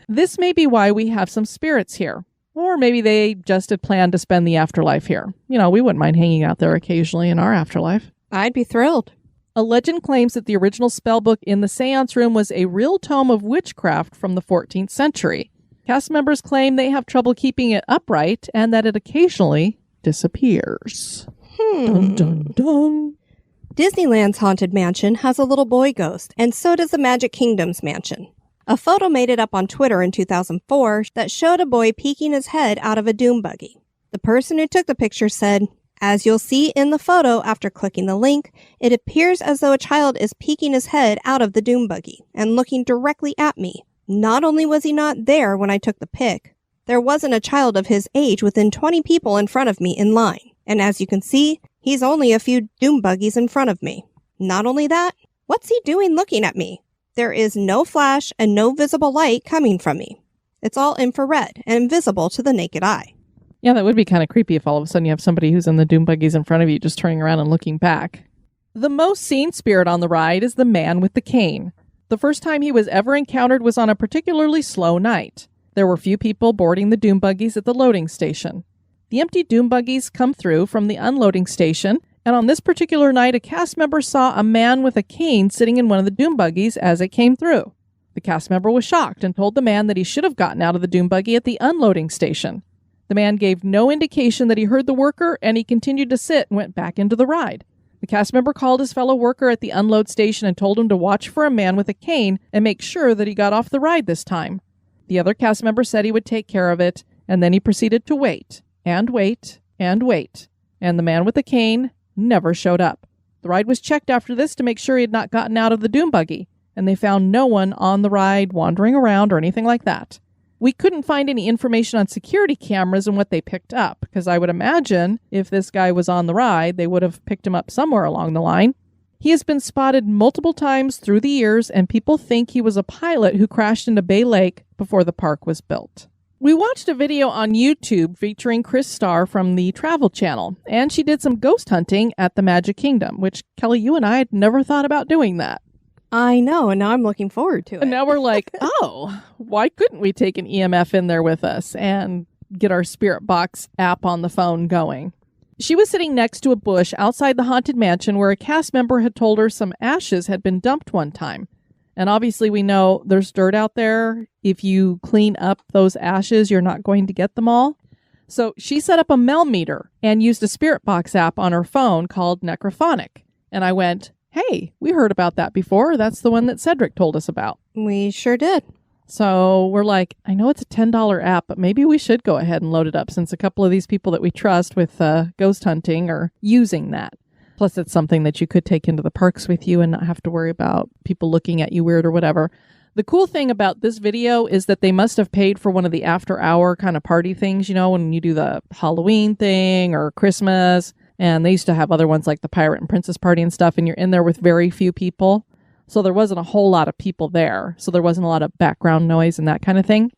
This may be why we have some spirits here. Or maybe they just had planned to spend the afterlife here. We wouldn't mind hanging out there occasionally in our afterlife. I'd be thrilled. A legend claims that the original spellbook in the seance room was a real tome of witchcraft from the 14th century. Cast members claim they have trouble keeping it upright and that it occasionally disappears. Dun, dun, dun. Disneyland's Haunted Mansion has a little boy ghost, and so does the Magic Kingdom's mansion. A photo made it up on Twitter in 2004 that showed a boy peeking his head out of a doom buggy. The person who took the picture said, "As you'll see in the photo after clicking the link, it appears as though a child is peeking his head out of the doom buggy and looking directly at me. Not only was he not there when I took the pic, there wasn't a child of his age within 20 people in front of me in line. And as you can see, he's only a few doom buggies in front of me. Not only that, what's he doing looking at me? There is no flash and no visible light coming from me. It's all infrared and invisible to the naked eye." Yeah, that would be kind of creepy if all of a sudden you have somebody who's in the doom buggies in front of you just turning around and looking back. The most seen spirit on the ride is the man with the cane. The first time he was ever encountered was on a particularly slow night. There were few people boarding the doom buggies at the loading station. The empty doom buggies come through from the unloading station, and on this particular night, a cast member saw a man with a cane sitting in one of the doom buggies as it came through. The cast member was shocked and told the man that he should have gotten out of the doom buggy at the unloading station. The man gave no indication that he heard the worker, and he continued to sit and went back into the ride. The cast member called his fellow worker at the unload station and told him to watch for a man with a cane and make sure that he got off the ride this time. The other cast member said he would take care of it, and then he proceeded to wait, and wait, and wait. And the man with the cane never showed up. The ride was checked after this to make sure he had not gotten out of the doom buggy, and they found no one on the ride wandering around or anything like that. We couldn't find any information on security cameras and what they picked up, because I would imagine if this guy was on the ride, they would have picked him up somewhere along the line. He has been spotted multiple times through the years, and people think he was a pilot who crashed into Bay Lake before the park was built. We watched a video on YouTube featuring Chris Starr from the Travel Channel, and she did some ghost hunting at the Magic Kingdom, which, Kelly, you and I had never thought about doing that. I know, and now I'm looking forward to it. And now we're like, oh, why couldn't we take an EMF in there with us and get our Spirit Box app on the phone going? She was sitting next to a bush outside the Haunted Mansion where a cast member had told her some ashes had been dumped one time. And obviously we know there's dirt out there. If you clean up those ashes, you're not going to get them all. So she set up a Mel meter and used a Spirit Box app on her phone called Necrophonic. And I went, hey, we heard about that before. That's the one that Cedric told us about. We sure did. So we're like, I know it's a $10 app, but maybe we should go ahead and load it up since a couple of these people that we trust with ghost hunting are using that. Plus, it's something that you could take into the parks with you and not have to worry about people looking at you weird or whatever. The cool thing about this video is that they must have paid for one of the after-hour kind of party things, you know, when you do the Halloween thing or Christmas. And they used to have other ones like the Pirate and Princess Party and stuff, and you're in there with very few people. So there wasn't a whole lot of people there. So there wasn't a lot of background noise and that kind of thing.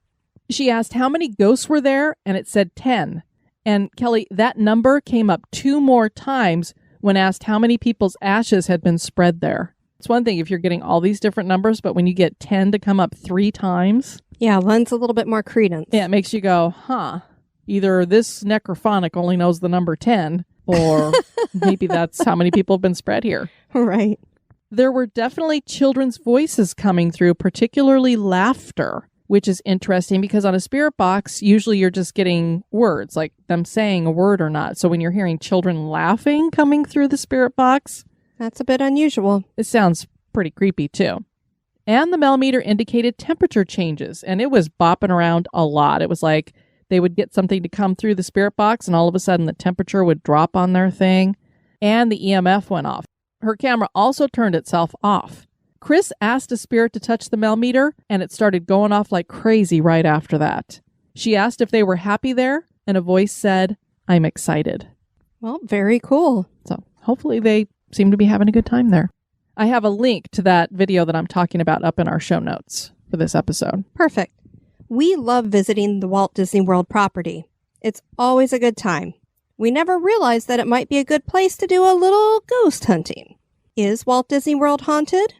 She asked how many ghosts were there, and it said 10. And Kelly, that number came up 2 more times when asked how many people's ashes had been spread there. It's one thing if you're getting all these different numbers, but when you get 10 to come up 3 times. Yeah, lends a little bit more credence. Yeah, it makes you go, either this necrophonic only knows the number 10, or maybe that's how many people have been spread here. Right. There were definitely children's voices coming through, particularly laughter, which is interesting because on a spirit box, usually you're just getting words, like them saying a word or not. So when you're hearing children laughing coming through the spirit box, that's a bit unusual. It sounds pretty creepy too. And the millimeter indicated temperature changes, and it was bopping around a lot. It was like they would get something to come through the spirit box, and all of a sudden the temperature would drop on their thing, and the EMF went off. Her camera also turned itself off. Chris asked a spirit to touch the millimeter, and it started going off like crazy right after that. She asked if they were happy there, and a voice said, "I'm excited." Well, very cool. So hopefully they seem to be having a good time there. I have a link to that video that I'm talking about up in our show notes for this episode. Perfect. We love visiting the Walt Disney World property. It's always a good time. We never realized that it might be a good place to do a little ghost hunting. Is Walt Disney World haunted?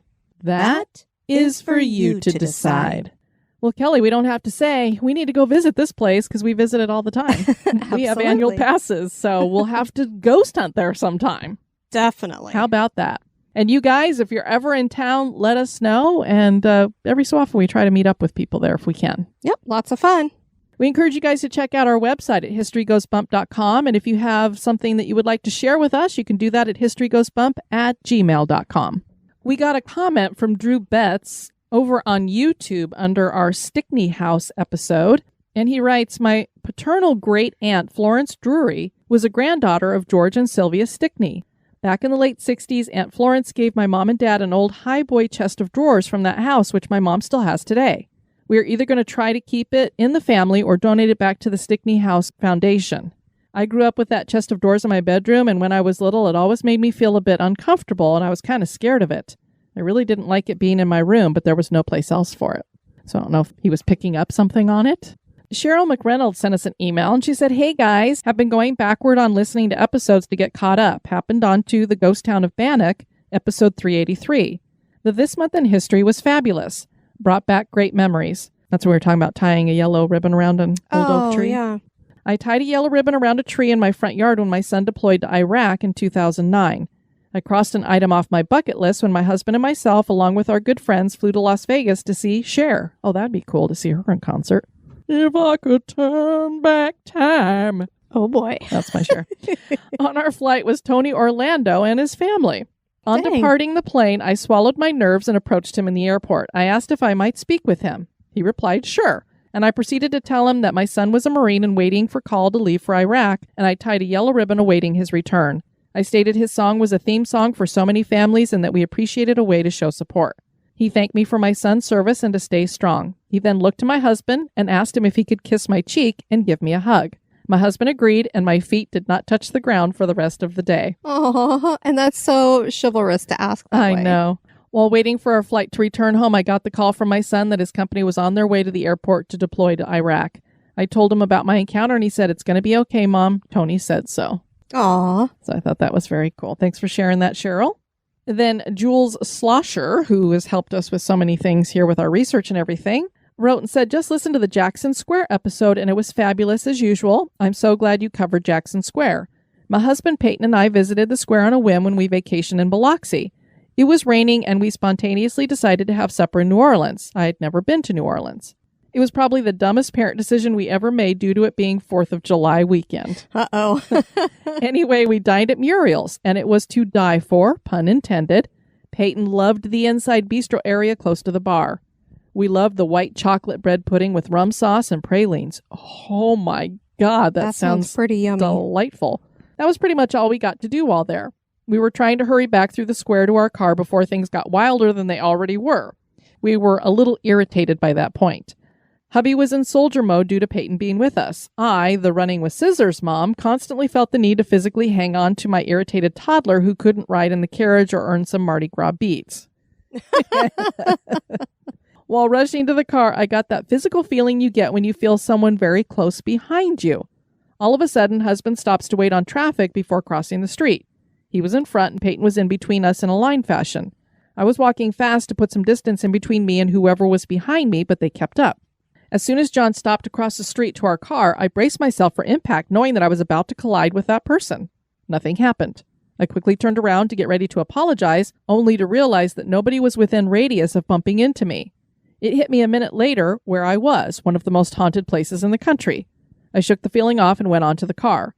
That is for you to decide. Well, Kelly, we don't have to say we need to go visit this place because we visit it all the time. We have annual passes, so we'll have to ghost hunt there sometime. Definitely. How about that? And you guys, if you're ever in town, let us know. And every so often we try to meet up with people there if we can. Yep, lots of fun. We encourage you guys to check out our website at historygoesbump.com. And if you have something that you would like to share with us, you can do that at historygoesbump@gmail.com. We got a comment from Drew Betts over on YouTube under our Stickney House episode. And he writes, "My paternal great-aunt, Florence Drury, was a granddaughter of George and Sylvia Stickney. Back in the late 60s, Aunt Florence gave my mom and dad an old highboy chest of drawers from that house, which my mom still has today. We are either going to try to keep it in the family or donate it back to the Stickney House Foundation. I grew up with that chest of drawers in my bedroom, and when I was little, it always made me feel a bit uncomfortable, and I was kind of scared of it. I really didn't like it being in my room, but there was no place else for it." So I don't know if he was picking up something on it. Cheryl McReynolds sent us an email, and she said, "Hey guys, have been going backward on listening to episodes to get caught up. Happened onto the Ghost Town of Bannock, episode 383. The This Month in History was fabulous. Brought back great memories." That's what we were talking about, tying a yellow ribbon around an old oak tree. Yeah. "I tied a yellow ribbon around a tree in my front yard when my son deployed to Iraq in 2009. I crossed an item off my bucket list when my husband and myself, along with our good friends, flew to Las Vegas to see Cher. Oh, that'd be cool to see her in concert. If I could turn back time." Oh, boy. That's my Cher. On our flight was Tony Orlando and his family. On Dang. departing the plane, I swallowed my nerves and approached him in the airport. I asked if I might speak with him. He replied, "Sure." And I proceeded to tell him that my son was a Marine and waiting for call to leave for Iraq, and I tied a yellow ribbon awaiting his return. I stated his song was a theme song for so many families and that we appreciated a way to show support. He thanked me for my son's service and to stay strong. He then looked to my husband and asked him if he could kiss my cheek and give me a hug. My husband agreed, and my feet did not touch the ground for the rest of the day. Oh, and that's so chivalrous to ask that I way. know. While waiting for our flight to return home, I got the call from my son that his company was on their way to the airport to deploy to Iraq. I told him about my encounter, and he said, "It's going to be okay, Mom. Tony said so." Aw. So I thought that was very cool. Thanks for sharing that, Cheryl. Then Jules Slosher, who has helped us with so many things here with our research and everything, wrote and said, "Just listen to the Jackson Square episode, and it was fabulous as usual. I'm so glad you covered Jackson Square. My husband Peyton and I visited the square on a whim when we vacationed in Biloxi. It was raining, and we spontaneously decided to have supper in New Orleans. I had never been to New Orleans. It was probably the dumbest parent decision we ever made due to it being 4th of July weekend. Uh-oh. Anyway, we dined at Muriel's, and it was to die for, pun intended. Peyton loved the inside bistro area close to the bar. We loved the white chocolate bread pudding with rum sauce and pralines. Oh my God, that sounds pretty yummy. delightful. That was pretty much all we got to do while there. We were trying to hurry back through the square to our car before things got wilder than they already were. We were a little irritated by that point. Hubby was in soldier mode due to Peyton being with us. I, the running with scissors mom, constantly felt the need to physically hang on to my irritated toddler who couldn't ride in the carriage or earn some Mardi Gras beads. While rushing to the car, I got that physical feeling you get when you feel someone very close behind you. All of a sudden, husband stops to wait on traffic before crossing the street. He was in front and Peyton was in between us in a line fashion. I was walking fast to put some distance in between me and whoever was behind me, but they kept up. As soon as John stopped across the street to our car, I braced myself for impact, knowing that I was about to collide with that person. Nothing happened. I quickly turned around to get ready to apologize, only to realize that nobody was within radius of bumping into me. It hit me a minute later where I was, one of the most haunted places in the country. I shook the feeling off and went on to the car.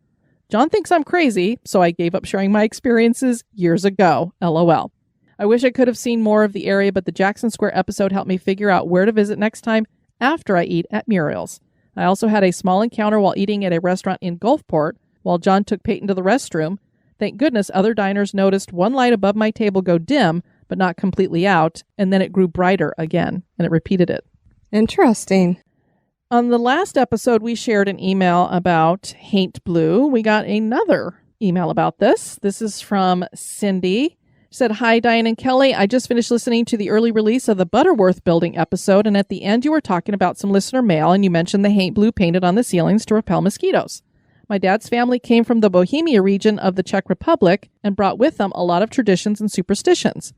John thinks I'm crazy, so I gave up sharing my experiences years ago. LOL. I wish I could have seen more of the area, but the Jackson Square episode helped me figure out where to visit next time after I eat at Muriel's. I also had a small encounter while eating at a restaurant in Gulfport while John took Peyton to the restroom. Thank goodness other diners noticed one light above my table go dim, but not completely out, and then it grew brighter again, and it repeated it. Interesting. On the last episode, we shared an email about Haint Blue. We got another email about this. This is from Cindy. She said, "Hi, Diane and Kelly. I just finished listening to the early release of the Butterworth Building episode, and at the end you were talking about some listener mail, and you mentioned the Haint Blue painted on the ceilings to repel mosquitoes. My dad's family came from the Bohemia region of the Czech Republic and brought with them a lot of traditions and superstitions.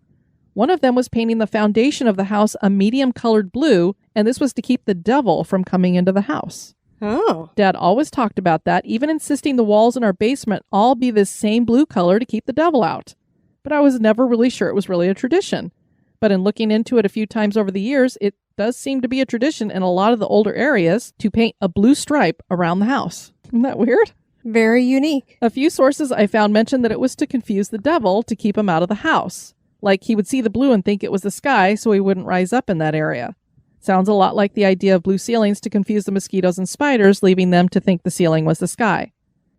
One of them was painting the foundation of the house a medium-colored blue, and this was to keep the devil from coming into the house. Oh. Dad always talked about that, even insisting the walls in our basement all be this same blue color to keep the devil out. But I was never really sure it was really a tradition. But in looking into it a few times over the years, it does seem to be a tradition in a lot of the older areas to paint a blue stripe around the house. Isn't that weird? Very unique. A few sources I found mentioned that it was to confuse the devil to keep him out of the house. Like he would see the blue and think it was the sky, so he wouldn't rise up in that area. Sounds a lot like the idea of blue ceilings to confuse the mosquitoes and spiders, leaving them to think the ceiling was the sky.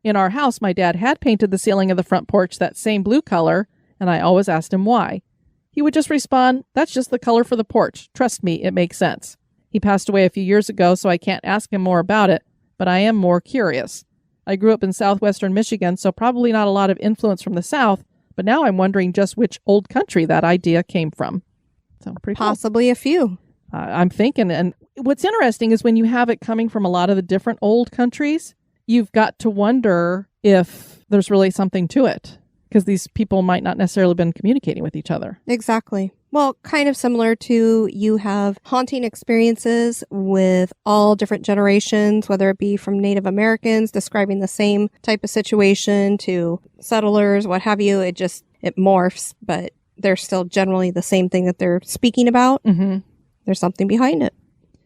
In our house, my dad had painted the ceiling of the front porch that same blue color, and I always asked him why. He would just respond, "That's just the color for the porch. Trust me, it makes sense." He passed away a few years ago, so I can't ask him more about it, but I am more curious. I grew up in southwestern Michigan, so probably not a lot of influence from the South, but now I'm wondering just which old country that idea came from. So pretty cool. Possibly a few. I'm thinking, and what's interesting is when you have it coming from a lot of the different old countries, you've got to wonder if there's really something to it, because these people might not necessarily have been communicating with each other. Exactly. Well, kind of similar to you have haunting experiences with all different generations, whether it be from Native Americans describing the same type of situation to settlers, what have you. It morphs, but they're still generally the same thing that they're speaking about. Mm-hmm. There's something behind it.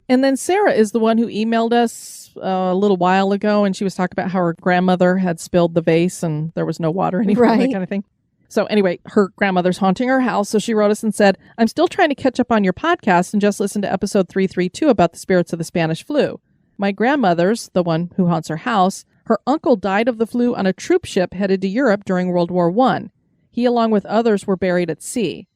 And then Sarah is the one who emailed us a little while ago, and she was talking about how her grandmother had spilled the vase and there was no water anywhere, Right. that kind of thing. So anyway, her grandmother's haunting her house. So she wrote us and said, "I'm still trying to catch up on your podcast and just listened to episode 332 about the spirits of the Spanish flu. My grandmother's, the one who haunts her house, her uncle died of the flu on a troop ship headed to Europe during World War I. He, along with others, were buried at sea.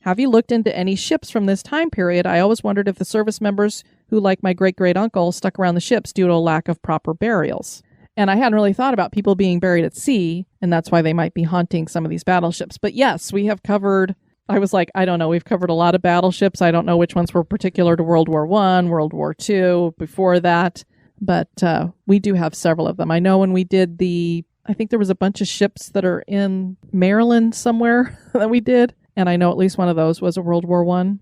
Have you looked into any ships from this time period? I always wondered if the service members who, like my great-great-uncle, stuck around the ships due to a lack of proper burials." And I hadn't really thought about people being buried at sea, and that's why they might be haunting some of these battleships. But yes, we have covered, I was like, I don't know, we've covered a lot of battleships. I don't know which ones were particular to World War I, World War II, before that. But we do have several of them. I know when we did I think there was a bunch of ships that are in Maryland somewhere that we did. And I know at least one of those was a World War I.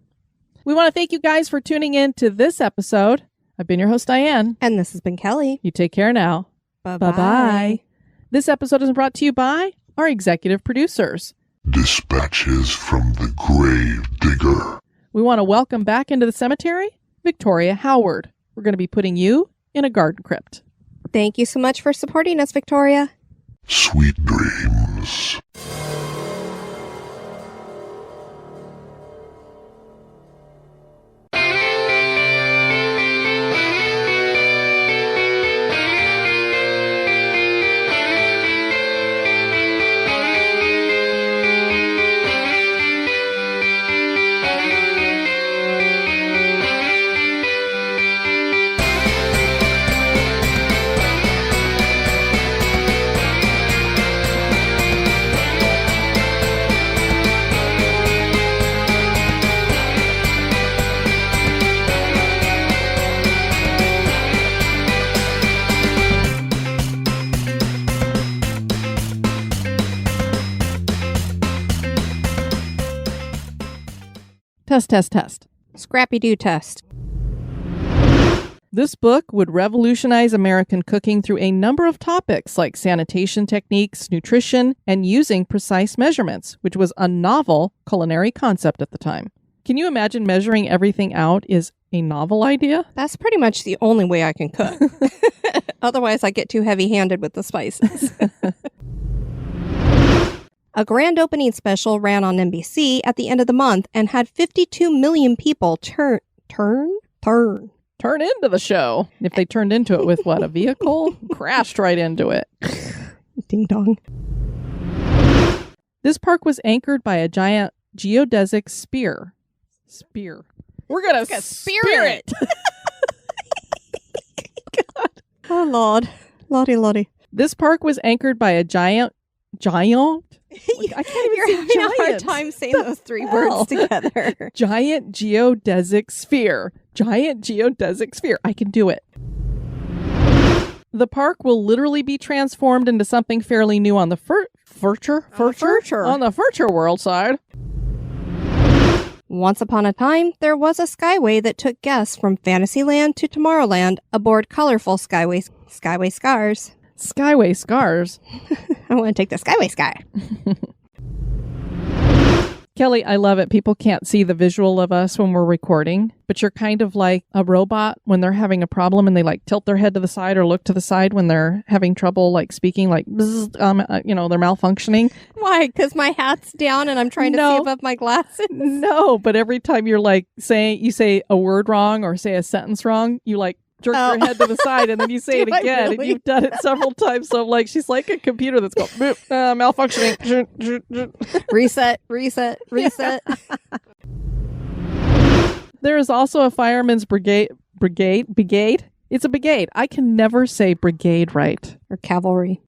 We want to thank you guys for tuning in to this episode. I've been your host, Diane. And this has been Kelly. You take care now. Bye-bye. This episode is brought to you by our executive producers. Dispatches from the Grave Digger. We want to welcome back into the cemetery, Victoria Howard. We're going to be putting you in a garden crypt. Thank you so much for supporting us, Victoria. Sweet dreams. Test, test, test. Scrappy-Doo test. This book would revolutionize American cooking through a number of topics like sanitation techniques, nutrition, and using precise measurements, which was a novel culinary concept at the time. Can you imagine measuring everything out is a novel idea? That's pretty much the only way I can cook. Otherwise, I get too heavy-handed with the spices. A grand opening special ran on NBC at the end of the month and had 52 million people turn Into the show. If they turned into it with what, a vehicle? Crashed right into it. Ding dong. This park was anchored by a giant geodesic spear. We're gonna spear it. God. Oh, Lord. Lordy. This park was anchored by a giant. I can't even You're say having a hard giant. time saying those three words together. Giant geodesic sphere. I can do it. The park will literally be transformed into something fairly new on the furniture world side. Once upon a time, there was a skyway that took guests from Fantasyland to Tomorrowland aboard colorful Skyway Scars. Skyway Scars? I want to take the Skyway Sky. Kelly, I love it. People can't see the visual of us when we're recording, but you're kind of like a robot when they're having a problem and they like tilt their head to the side or look to the side when they're having trouble like speaking, like, bzz, they're malfunctioning. Why? Because my hat's down and I'm trying to see above my glasses? No, but every time you're like you say a word wrong or say a sentence wrong, you like jerk your head to the side and then you say it again. Really? And you've done it several times. So like she's like a computer that's going malfunctioning. Reset. There is also a fireman's brigade. It's a brigade. I can never say brigade right. Or cavalry.